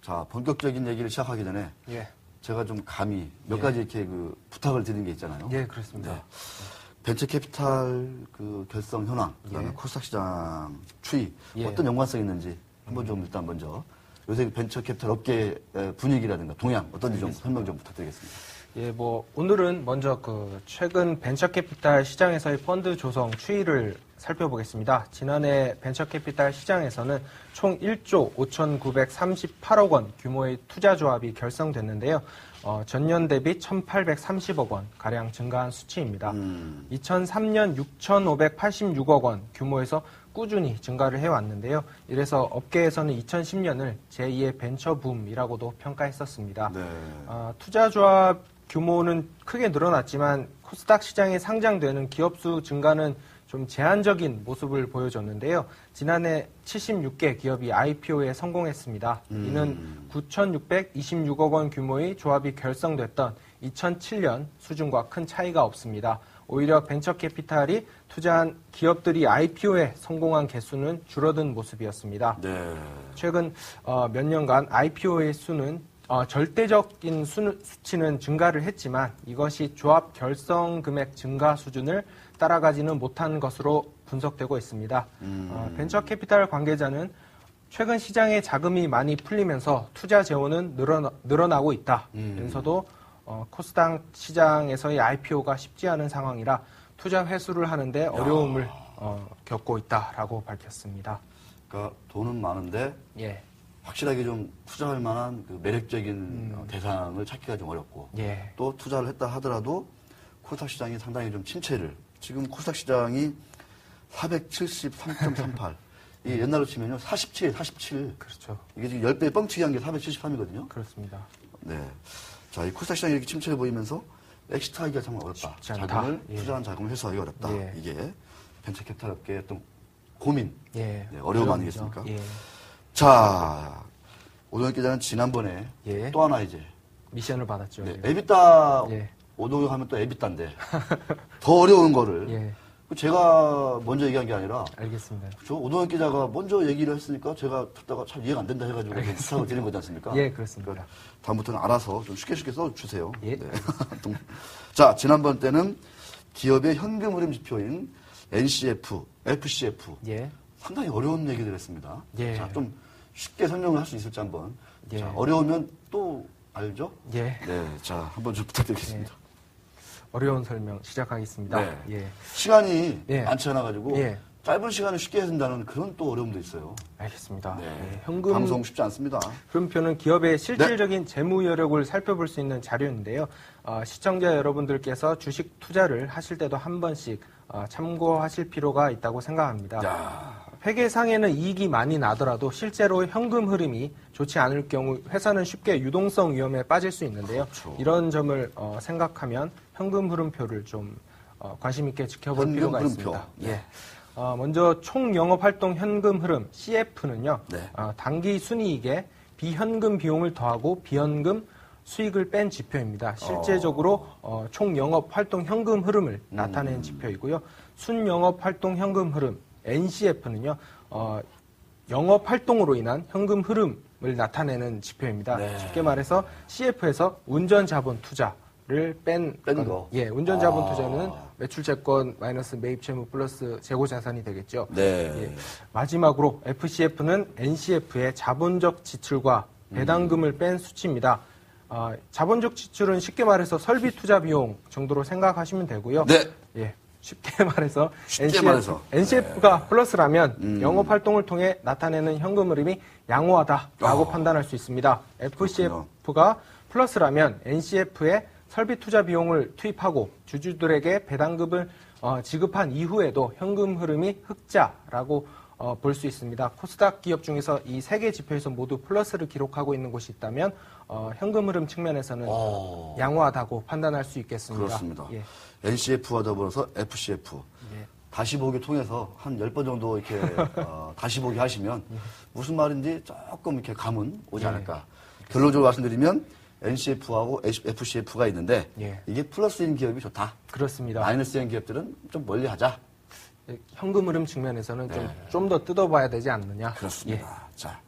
자, 본격적인 얘기를 시작하기 전에 예. 제가 좀 감히 몇 예. 가지 이렇게 부탁을 드리는 게 있잖아요. 예, 그렇습니다. 네. 벤처캐피탈 결성 현황, 그다음에 예. 코스닥 시장 추이 예. 어떤 연관성이 있는지 한번 좀 일단 먼저 요새 벤처캐피탈 업계 분위기라든가 동향 어떤지 좀 설명 좀 부탁드리겠습니다. 예, 오늘은 먼저 최근 벤처캐피탈 시장에서의 펀드 조성 추이를 살펴보겠습니다. 지난해 벤처캐피탈 시장에서는 총 1조 5,938억 원 규모의 투자 조합이 결성됐는데요. 전년 대비 1,830억 원 가량 증가한 수치입니다. 2003년 6,586억 원 규모에서 꾸준히 증가를 해왔는데요. 이래서 업계에서는 2010년을 제2의 벤처붐이라고도 평가했었습니다. 네. 투자 조합 규모는 크게 늘어났지만 코스닥 시장에 상장되는 기업 수 증가는 좀 제한적인 모습을 보여줬는데요. 지난해 76개 기업이 IPO에 성공했습니다. 이는 9,626억 원 규모의 조합이 결성됐던 2007년 수준과 큰 차이가 없습니다. 오히려 벤처캐피탈이 투자한 기업들이 IPO에 성공한 개수는 줄어든 모습이었습니다. 네. 최근 몇 년간 IPO의 수는 절대적인 수치는 증가를 했지만 이것이 조합 결성 금액 증가 수준을 따라가지는 못한 것으로 분석되고 있습니다. 벤처캐피탈 관계자는 최근 시장에 자금이 많이 풀리면서 투자 재원은 늘어나고 있다. 그래서도 코스닥 시장에서의 IPO가 쉽지 않은 상황이라 투자 회수를 하는데 어려움을 겪고 있다라고 밝혔습니다. 그러니까 돈은 많은데 예. 확실하게 좀 투자할 만한 매력적인 대상을 찾기가 좀 어렵고 예. 또 투자를 했다 하더라도 코스닥 시장이 상당히 좀 침체를 지금 코스닥 시장이 473.38 이 옛날로 치면요 47. 그렇죠. 이게 지금 10배 뻥치기 한 게 473이거든요. 그렇습니다. 네. 자, 이 코스닥 시장이 이렇게 침체를 보이면서 엑시트하기가 정말 어렵다. 쉽지 않다. 자금을 예. 투자한 자금을 회수하기 어렵다. 예. 이게 벤처캐피탈 업계의 어떤 고민, 예. 네, 어려움 어려움이죠. 아니겠습니까? 예. 자, 오동혁 기자는 지난번에 예. 또 하나 이제 미션을 받았죠. 네, 우리가. 에비타 예. 오동혁 하면 또 에비타인데 더 어려운 거를 예. 제가 먼저 얘기한 게 아니라 알겠습니다. 저 오동혁 기자가 먼저 얘기를 했으니까 제가 듣다가 참 이해가 안 된다 해가지고 부탁을 드린 거지 않습니까? 예, 그렇습니다. 그러니까 다음부터는 알아서 좀 쉽게 써주세요. 예. 네. 자, 지난번 때는 기업의 현금 흐름 지표인 NCF, FCF 예. 상당히 어려운 얘기를 했습니다. 예. 자, 좀 쉽게 설명을 할 수 있을지 한번. 예. 자, 어려우면 또 알죠? 예. 네, 자, 한번 좀 부탁드리겠습니다. 어려운 설명 시작하겠습니다. 네. 예. 시간이 예. 많지 않아가지고 예. 짧은 시간을 쉽게 해야 된다는 그런 또 어려움도 있어요. 알겠습니다. 네. 예. 현금 방송 쉽지 않습니다. 흐름표는 기업의 실질적인 네. 재무 여력을 살펴볼 수 있는 자료인데요. 시청자 여러분들께서 주식 투자를 하실 때도 한 번씩 참고하실 필요가 있다고 생각합니다. 야. 회계상에는 이익이 많이 나더라도 실제로 현금 흐름이 좋지 않을 경우 회사는 쉽게 유동성 위험에 빠질 수 있는데요. 그렇죠. 이런 점을 생각하면 현금 흐름표를 좀 관심 있게 지켜볼 현금 필요가 흐름표. 있습니다. 네. 예. 먼저 총 영업활동 현금 흐름 CF는요. 네. 단기 순이익에 비현금 비용을 더하고 비현금 수익을 뺀 지표입니다. 실제적으로 총 영업활동 현금 흐름을 나타낸 지표이고요. 순영업활동 현금 흐름 NCF는요. 영업활동으로 인한 현금 흐름을 나타내는 지표입니다. 네. 쉽게 말해서 CF에서 운전자본 투자를 뺀 거. 예, 운전자본 투자는 매출채권 마이너스 매입채무 플러스 재고자산이 되겠죠. 네. 예. 마지막으로 FCF는 NCF의 자본적 지출과 배당금을 뺀 수치입니다. 자본적 지출은 쉽게 말해서 설비 투자 비용 정도로 생각하시면 되고요. 네. 예. 쉽게 말해서 네. NCF가 플러스라면 영업 활동을 통해 나타내는 현금 흐름이 양호하다라고 판단할 수 있습니다. FCF가 플러스라면 NCF에 설비 투자 비용을 투입하고 주주들에게 배당금을 지급한 이후에도 현금 흐름이 흑자라고 볼 수 있습니다. 코스닥 기업 중에서 이 세 개 지표에서 모두 플러스를 기록하고 있는 곳이 있다면 현금 흐름 측면에서는 양호하다고 판단할 수 있겠습니다. 그렇습니다. 예. NCF와 더불어서 FCF. 예. 다시 보기 통해서 한 10번 정도 이렇게 다시 보기 하시면 무슨 말인지 조금 이렇게 감은 오지 않을까. 결론적으로 말씀드리면 NCF하고 FCF가 있는데 예. 이게 플러스인 기업이 좋다. 그렇습니다. 마이너스인 기업들은 좀 멀리 하자. 현금 흐름 측면에서는 네. 좀 더 뜯어봐야 되지 않느냐. 그렇습니다. 자,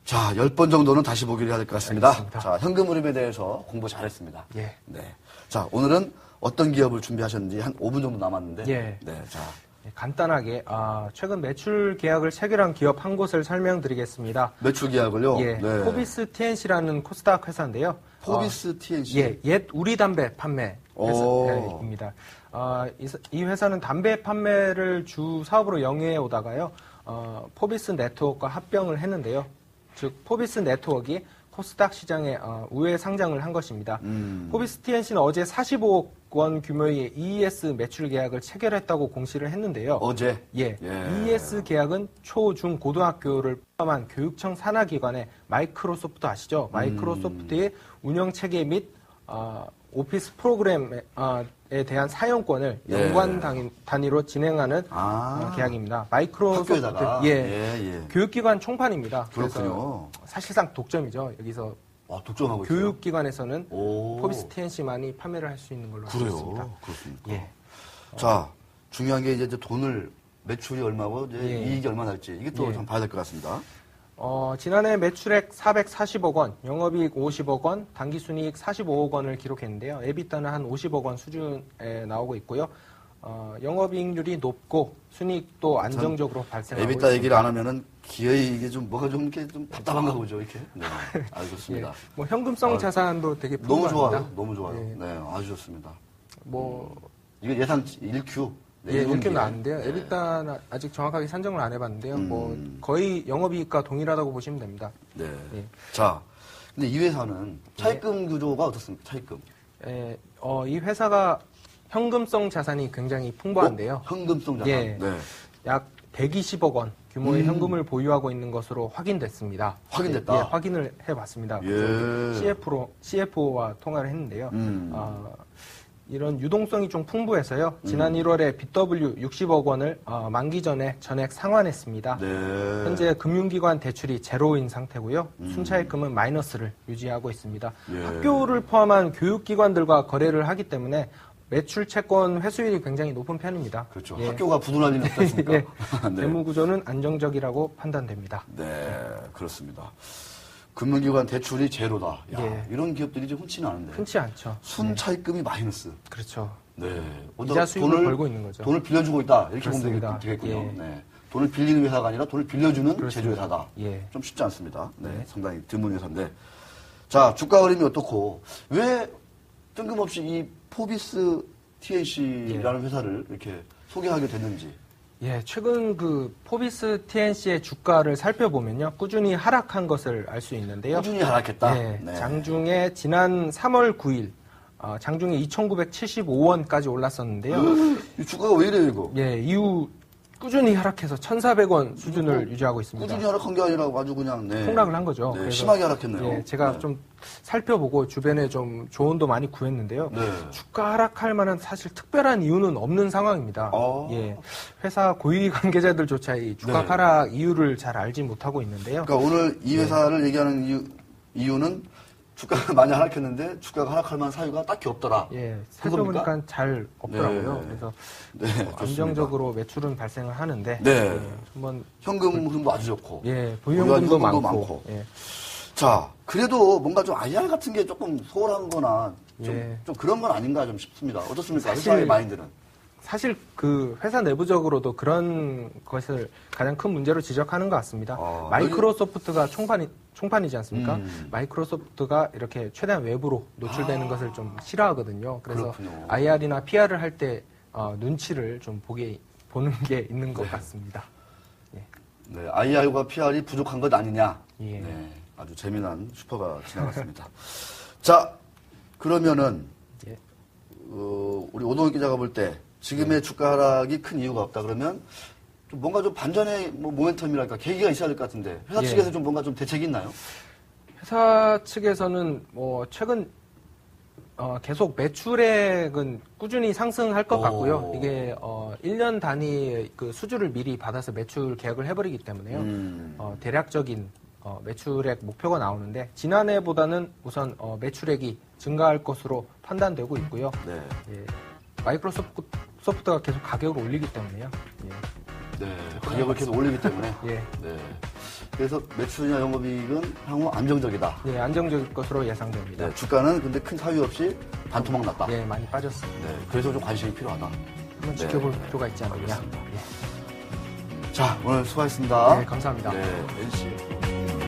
자, 10번 정도는 다시 보기를 해야 될 것 같습니다. 알겠습니다. 자, 현금 흐름에 대해서 공부 잘했습니다. 예. 네. 자, 오늘은 어떤 기업을 준비하셨는지 한 5분 정도 남았는데. 예. 네. 자, 간단하게 최근 매출 계약을 체결한 기업 한 곳을 설명드리겠습니다. 매출 계약을요. 예, 네. 포비스 TNC라는 코스닥 회사인데요. 포비스 TNC. 예, 옛 우리 담배 판매 오. 회사입니다. 이 회사는 담배 판매를 주 사업으로 영위해 오다가요. 포비스 네트워크와 합병을 했는데요. 즉 포비스 네트워크가 코스닥 시장에 우회 상장을 한 것입니다. 포비스 TNC는 어제 45억 원 규모의 EES 매출 계약을 체결했다고 공시를 했는데요. 어제. 예. EES 계약은 초, 중, 고등학교를 포함한 교육청 산하기관의 마이크로소프트 아시죠? 마이크로소프트의 운영 체계 및 오피스 프로그램에 대한 사용권을 예. 연관 단위로 진행하는 계약입니다. 마이크로소프트 학교에다가. 교육기관 총판입니다. 그렇군요. 그래서 사실상 독점이죠. 여기서 독점하고 있어요. 교육기관에서는 오. 포비스 TNC만이 판매를 할 수 있는 걸로 알고 있습니다. 그래요. 그렇습니까? 예. 자, 중요한 게 이제 돈을 매출이 얼마고 이제 예. 이익이 얼마 날지 이게 또 예. 좀 봐야 될 것 같습니다. 지난해 매출액 440억 원, 영업이익 50억 원, 당기순이익 45억 원을 기록했는데요. 에비타는 한 50억 원 수준에 나오고 있고요. 영업이익률이 높고 순이익도 안정적으로 발생하고 에비타 있습니다. 얘기를 안 하면은 기업이 좀 뭐가 좀 이렇게 좀 답답한가 보죠, 이렇게. 네, 알겠습니다. 예, 뭐 현금성 자산도 되게 너무 풍부합니다. 좋아요, 너무 좋아요. 예. 네, 아주 좋습니다. 뭐 이거 예상 1Q. 예, 이렇게 나왔는데요. 에비타는 아직 정확하게 산정을 안 해봤는데요. 뭐 거의 영업이익과 동일하다고 보시면 됩니다. 네. 예. 자, 근데 이 회사는 차입금 구조가 어떻습니까? 차입금. 예, 이 회사가 현금성 자산이 굉장히 풍부한데요. 현금성 자산. 예. 네. 약 120억 원 규모의 현금을 보유하고 있는 것으로 확인됐습니다. 확인됐다? 예, 확인을 해봤습니다. 예. CFO와 통화를 했는데요. 이런 유동성이 좀 풍부해서요. 지난 1월에 BW 60억 원을 만기 전에 전액 상환했습니다. 네. 현재 금융기관 대출이 제로인 상태고요. 순차입금은 마이너스를 유지하고 있습니다. 예. 학교를 포함한 교육기관들과 거래를 하기 때문에 매출 채권 회수율이 굉장히 높은 편입니다. 그렇죠. 예. 학교가 부도날 일은 없지 않습니까? 예. 네. 재무 구조는 안정적이라고 판단됩니다. 네, 그렇습니다. 금융기관 대출이 제로다. 야, 예. 이런 기업들이 좀 흔치는 않은데. 흔치 않죠. 순차입금이 마이너스. 그렇죠. 네. 이자 수익을 벌고 있는 거죠. 돈을 빌려주고 있다. 이렇게 그렇습니다. 보면 되겠군요. 예. 네. 돈을 빌리는 회사가 아니라 돈을 빌려주는 그렇습니다. 제조회사다. 예. 좀 쉽지 않습니다. 네, 네. 상당히 드문 회사인데. 자, 주가 흐름이 어떻고, 왜 뜬금없이 이 포비스 TNC라는 회사를 이렇게 소개하게 됐는지. 예, 최근 그 포비스 TNC의 주가를 살펴보면요. 꾸준히 하락한 것을 알 수 있는데요. 꾸준히 하락했다. 예, 네. 장중에 지난 3월 9일 장중에 2,975원까지 올랐었는데요. 이 주가가 왜 이래요, 이거? 예, 이후 꾸준히 하락해서 1,400원 수준을 유지하고 있습니다. 꾸준히 하락한 게 아니라 아주 그냥, 네. 폭락을 한 거죠. 네, 그래서 심하게 하락했네요. 예, 제가 네. 좀 살펴보고 주변에 좀 조언도 많이 구했는데요. 네. 주가 하락할 만한 사실 특별한 이유는 없는 상황입니다. 아. 예, 회사 고위 관계자들조차 이 주가 네. 하락 이유를 잘 알지 못하고 있는데요. 그러니까 오늘 이 회사를 얘기하는 이유는 주가가 많이 하락했는데 주가가 하락할 만한 사유가 딱히 없더라. 예, 그겁니까? 살펴보니까 잘 없더라고요. 네. 그래서 네, 좋습니다. 안정적으로 매출은 발생을 하는데 네. 예, 한번 현금 흐름도 아주 좋고. 예, 현금도 보유현금도 많고, 많고. 예, 자, 그래도 뭔가 좀 IR 같은 게 조금 소홀한 거나 좀, 예. 좀 그런 건 아닌가 좀 싶습니다. 어떻습니까? 사실- 회사의 마인드는. 사실 그 회사 내부적으로도 그런 것을 가장 큰 문제로 지적하는 것 같습니다. 마이크로소프트가 총판이지 않습니까? 마이크로소프트가 이렇게 최대한 외부로 노출되는 것을 좀 싫어하거든요. 그래서 그렇군요. IR이나 PR을 할 때 눈치를 좀 보는 게 있는 것 같습니다. 네, IR과 PR이 부족한 것 아니냐. 예. 네, 아주 재미난 슈퍼가 지나갔습니다. 자, 그러면은 예. 우리 오동훈 기자가 볼 때 지금의 주가 하락이 큰 이유가 없다 그러면 좀 뭔가 좀 반전의 모멘텀이랄까 계기가 있어야 될 것 같은데 회사 예. 측에서 좀 뭔가 좀 대책이 있나요? 회사 측에서는 뭐 최근 계속 매출액은 꾸준히 상승할 것 오. 같고요. 이게 1년 단위의 그 수주를 미리 받아서 매출 계약을 해버리기 때문에요. 대략적인 매출액 목표가 나오는데 지난해보다는 우선 매출액이 증가할 것으로 판단되고 있고요. 네. 예, 마이크로소프트가 계속 가격을 올리기 때문에요. 예. 네, 가격을 계속 올리기 때문에. 예. 네. 그래서 매출이나 영업이익은 향후 안정적이다. 예, 안정적일 것으로 예상됩니다. 네, 주가는 근데 큰 사유 없이 반토막 났다. 예, 많이 빠졌습니다. 네, 그래서 좀 관심이 필요하다. 한번 지켜볼 필요가 있지 않느냐. 알겠습니다. 자, 오늘 수고하셨습니다. 네, 감사합니다. 네, NC.